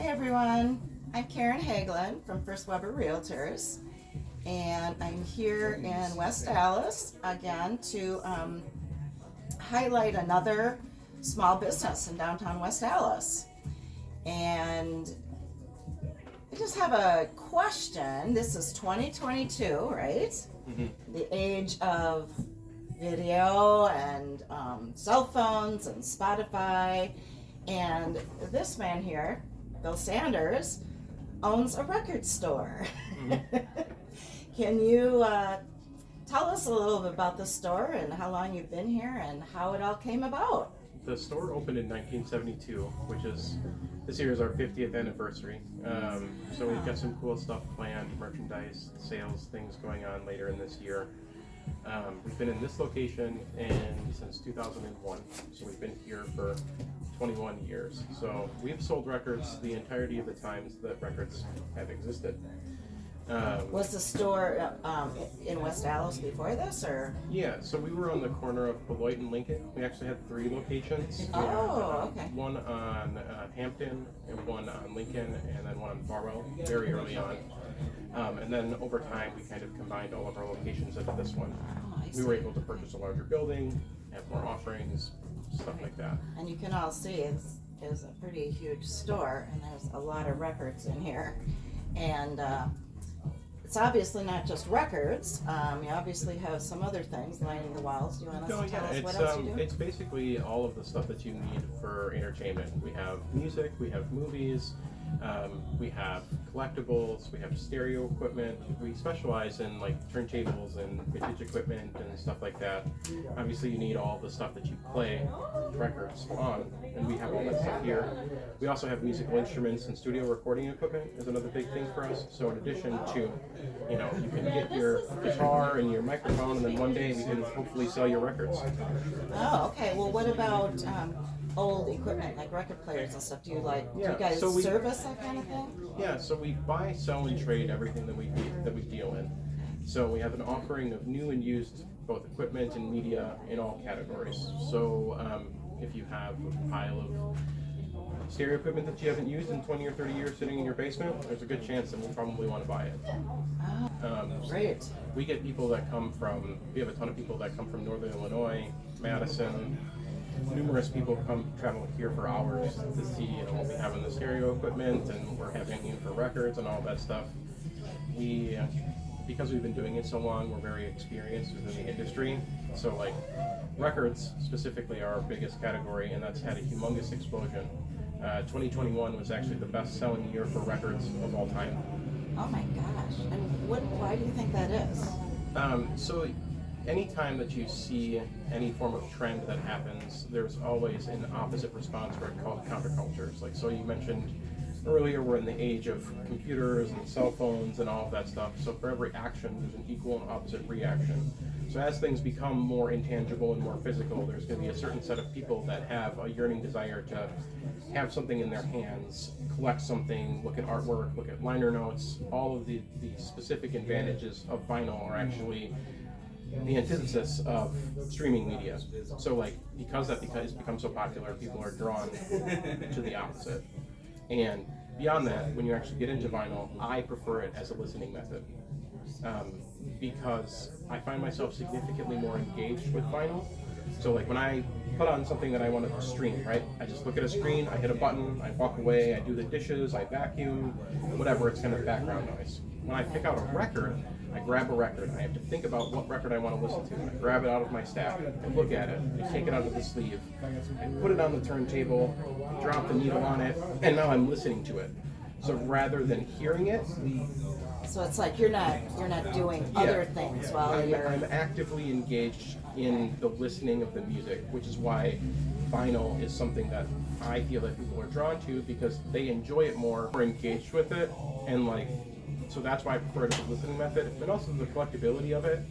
Hey everyone, I'm Karen Hagelin from First Weber Realtors, and I'm here in West Dallas again to highlight another small business in downtown West Dallas. And I just have a question. This is 2022, right? Mm-hmm. The age of video and cell phones and Spotify. And this man here, Bill Sanders, owns a record store. Mm-hmm. Can you tell us a little bit about the store and how long you've been here and how it all came about? The store opened in 1972, which is, this year is our 50th anniversary. So we've got some cool stuff planned, merchandise, sales, things going on later in this year. We've been in this location since 2001, so we've been here for 21 years. So we've sold records the entirety of the times that records have existed. Was the store in West Dallas before this, or? Yeah, so we were on the corner of Beloit and Lincoln. We actually had 3 locations. Oh, okay. One on Hampton, and one on Lincoln, and then one on Farwell, very early on. And then over time, we kind of combined all of our locations into this one. Oh, I see. We were able to purchase a larger building, have more offerings, stuff like that. And you can all see it's a pretty huge store, and there's a lot of records in here. And it's obviously not just records. You obviously have some other things lining the walls. Do you want us to tell us what else you do? It's basically all of the stuff that you need for entertainment. We have music, we have movies, we have collectibles, we have stereo equipment. We specialize in like turntables and vintage equipment and stuff like that. Obviously you need all the stuff that you play records on, and we have all that stuff here. We also have musical instruments and studio recording equipment is another big thing for us. So in addition to, you can get your guitar and your microphone, and then one day we can hopefully sell your records. Oh, okay. Well, what about old equipment like record players and stuff? Do you guys service that kind of thing? Yeah, so we buy, sell, and trade everything that we deal in. So we have an offering of new and used both equipment and media in all categories. So if you have a pile of stereo equipment that you haven't used in 20 or 30 years sitting in your basement, there's a good chance that we'll probably want to buy it. Great. We get people that we have a ton of people that come from Northern Illinois, Madison. Numerous people travel here for hours to see what we have in the stereo equipment, and we're having in for records and all that stuff. Because we've been doing it so long, we're very experienced within the industry. So like records specifically are our biggest category, and that's had a humongous explosion. 2021 was actually the best-selling year for records of all time. Oh my gosh! And why do you think that is? So anytime that you see any form of trend that happens, there's always an opposite response for it called countercultures. Like, so you mentioned earlier, we're in the age of computers and cell phones and all of that stuff. So for every action, there's an equal and opposite reaction. So as things become more intangible and more physical, there's going to be a certain set of people that have a yearning desire to have something in their hands, collect something, look at artwork, look at liner notes. All of the specific advantages of vinyl are actually the antithesis of streaming media. So like, because it's become so popular, people are drawn to the opposite. And beyond that, when you actually get into vinyl, I prefer it as a listening method. Because I find myself significantly more engaged with vinyl. So like when I put on something that I want to stream, right? I just look at a screen, I hit a button, I walk away, I do the dishes, I vacuum, whatever, it's kind of background noise. When I pick out a record, I grab a record, I have to think about what record I want to listen to. I grab it out of my stack, I look at it, I take it out of the sleeve, I put it on the turntable, drop the needle on it, and now I'm listening to it. So rather than hearing it, so it's like you're not doing other things while I'm actively engaged in the listening of the music, which is why vinyl is something that I feel that people are drawn to, because they enjoy it more, are engaged with it, and like, so that's why I prefer it as a listening method, but also the collectability of it.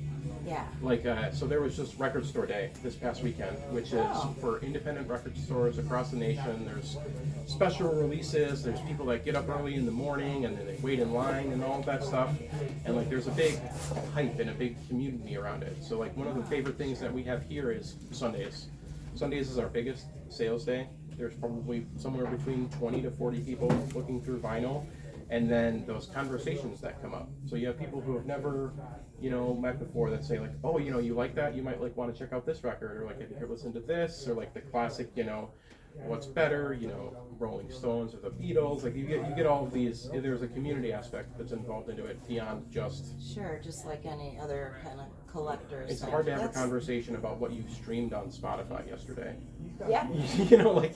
Yeah. Like, so there was just Record Store Day this past weekend, which is for independent record stores across the nation. There's special releases, there's people that get up early in the morning and then they wait in line and all of that stuff. And like, there's a big hype and a big community around it. So like, one of the favorite things that we have here is Sundays. Sundays is our biggest sales day. there's probably somewhere between 20 to 40 people looking through vinyl, and then those conversations that come up. So you have people who have never, met before that say like, oh, you like that? You might like want to check out this record, or like have you ever listened to this, or like the classic, what's better, Rolling Stones or the Beatles. Like you get all of these. There's a community aspect that's involved into it beyond just. Sure, just like any other kind of collectors. It's hard to have a conversation about what you streamed on Spotify yesterday. Yeah.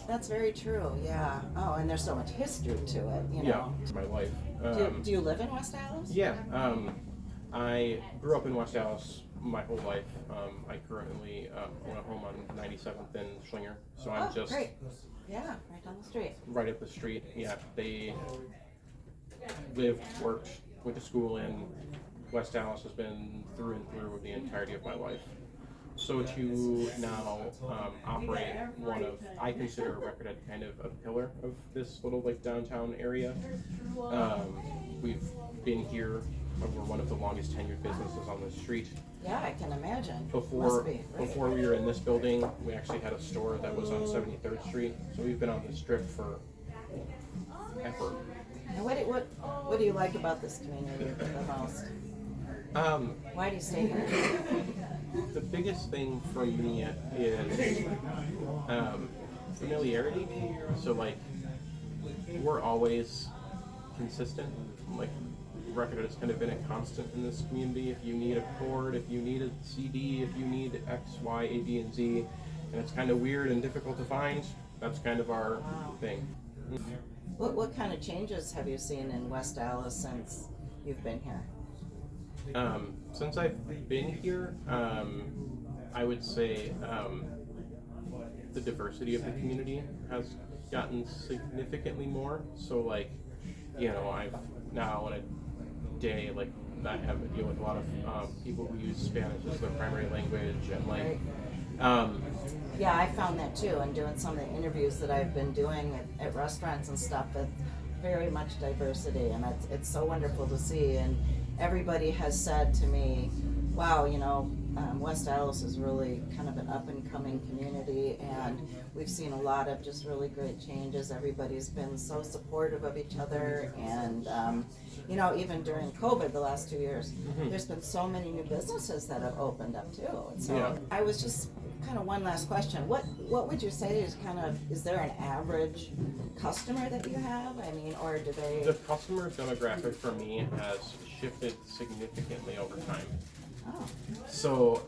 That's very true. Yeah. Oh, and there's so much history to it. Yeah, it's my life. Do you live in West Allis? Yeah. I grew up in West Allis my whole life. I currently own a home on 97th and Schlinger, so I'm just great. Yeah, right down the street. Right up the street. Yeah, they lived, worked, went to school in West Allis. Has been through and through the entirety of my life. So to now operate one of, I consider Recordhead kind of a pillar of this little like downtown area. We've been here. We're one of the longest tenured businesses on the street. Yeah, I can imagine. Before we were in this building, we actually had a store that was on 73rd Street. So we've been on the strip for ever. And what do you like about this community the most? Why do you stay here? The biggest thing for me is familiarity. So like, we're always consistent. Like, Record has kind of been a constant in this community. If you need a chord, if you need a CD, if you need X, Y, A, B, and Z, and it's kind of weird and difficult to find, that's kind of our thing. What kind of changes have you seen in West Allis since you've been here? Since I've been here, I would say the diversity of the community has gotten significantly more. So like, I've now in a day like I have to deal with a lot of people who use Spanish as their primary language, and like yeah, I found that too, and doing some of the interviews that I've been doing at restaurants and stuff. It's very much diversity, and it's so wonderful to see. And everybody has said to me, wow, West Allis is really kind of an up-and-coming community, and we've seen a lot of just really great changes. Everybody's been so supportive of each other, and even during COVID the last 2 years, there's been so many new businesses that have opened up too. And so I was just kind of one last question. What would you say is there an average customer that you have? I mean, or do they... The customer demographic for me has shifted significantly over time. Oh. So,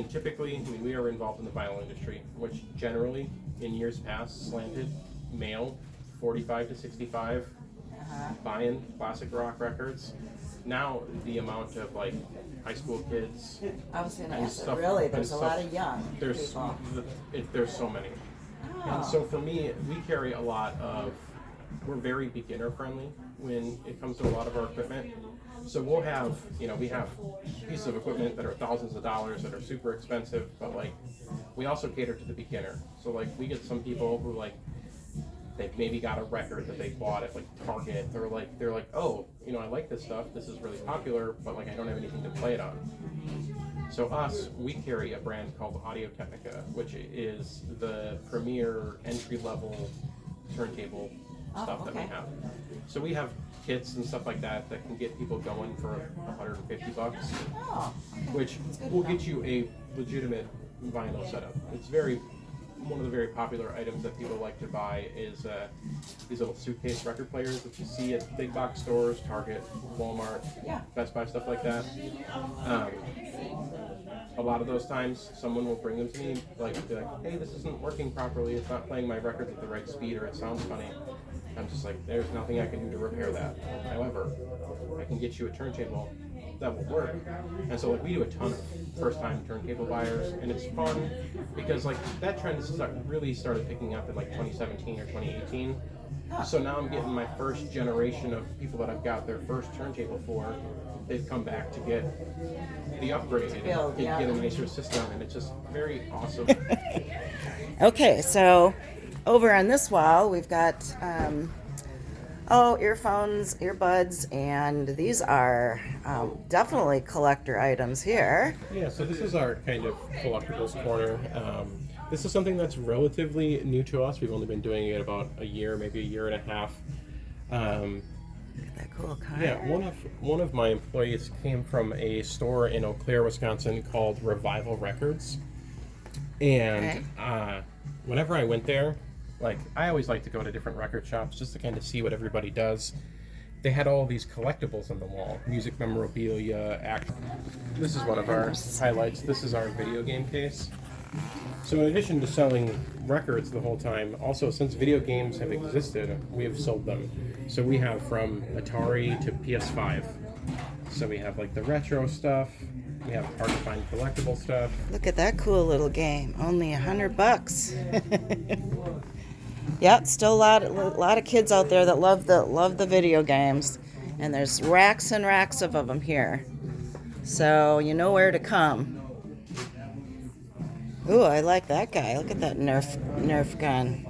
typically, we are involved in the vinyl industry, which generally, in years past, slanted male, 45 to 65, buying classic rock records. Now, the amount of like high school kids. I was going to ask, stuff, really, there's a lot of young people. There's so many. Oh. And so for me, we carry a lot of. We're very beginner friendly when it comes to a lot of our equipment. So we'll have, we have pieces of equipment that are thousands of dollars that are super expensive, but like, we also cater to the beginner. So like, we get some people who like, they've maybe got a record that they bought at like Target, or like, they're like, oh, I like this stuff, this is really popular, but like, I don't have anything to play it on. So we carry a brand called Audio Technica, which is the premier entry-level turntable stuff that we have. So we have kits and stuff like that that can get people going for $150, which will get you a legitimate vinyl setup. It's one of the very popular items that people like to buy is these little suitcase record players that you see at big box stores, Target, Walmart, Best Buy, stuff like that. A lot of those times, someone will bring them to me, be like, hey, this isn't working properly, it's not playing my records at the right speed, or it sounds funny. I'm just like, there's nothing I can do to repair that. However, I can get you a turntable that will work. And so like, we do a ton of first-time turntable buyers, and it's fun because like that trend really started picking up in like 2017 or 2018. So now I'm getting my first generation of people that I've got their first turntable for. They've come back to get the upgrade and get a nicer system, and it's just very awesome. Okay, so over on this wall we've got earphones, earbuds, and these are definitely collector items here. Yeah, so this is our kind of collectibles corner. This is something that's relatively new to us. We've only been doing it about a year, maybe a year and a half. Look at that cool card. Yeah, one of my employees came from a store in Eau Claire, Wisconsin called Revival Records, and whenever I went there, like I always like to go to different record shops just to kind of see what everybody does. They had all these collectibles on the wall, music memorabilia, act. This is one of our highlights. This is our video game case. So in addition to selling records the whole time, also since video games have existed, we have sold them. So we have from Atari to PS5. So we have like the retro stuff. We have hard to find collectible stuff. Look at that cool little game. Only $100. Yeah, still a lot of kids out there that love the video games, and there's racks and racks of them here. So you know where to come. Ooh, I like that guy. Look at that Nerf gun.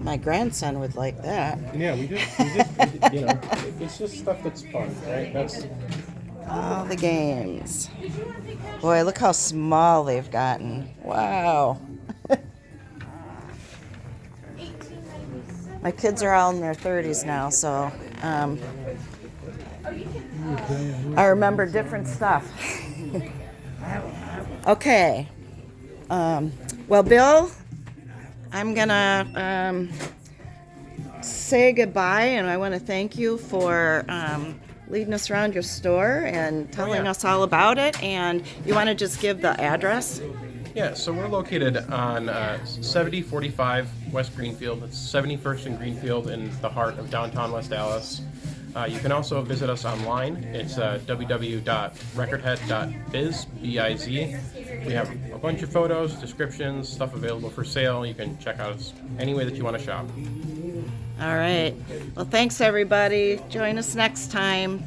My grandson would like that. Yeah, we just you know, it's just stuff that's fun, right? That's all the games. Boy, look how small they've gotten. Wow. My kids are all in their 30s now, so I remember different stuff. Okay. Well, Bill, I'm gonna say goodbye, and I want to thank you for leading us around your store and telling us all about it. And you want to just give the address? Yeah, so we're located on 7045 West Greenfield. It's 71st and Greenfield in the heart of downtown West Dallas. You can also visit us online. It's www.recordhead.biz, B-I-Z. We have a bunch of photos, descriptions, stuff available for sale. You can check out us any way that you want to shop. All right. Well, thanks, everybody. Join us next time.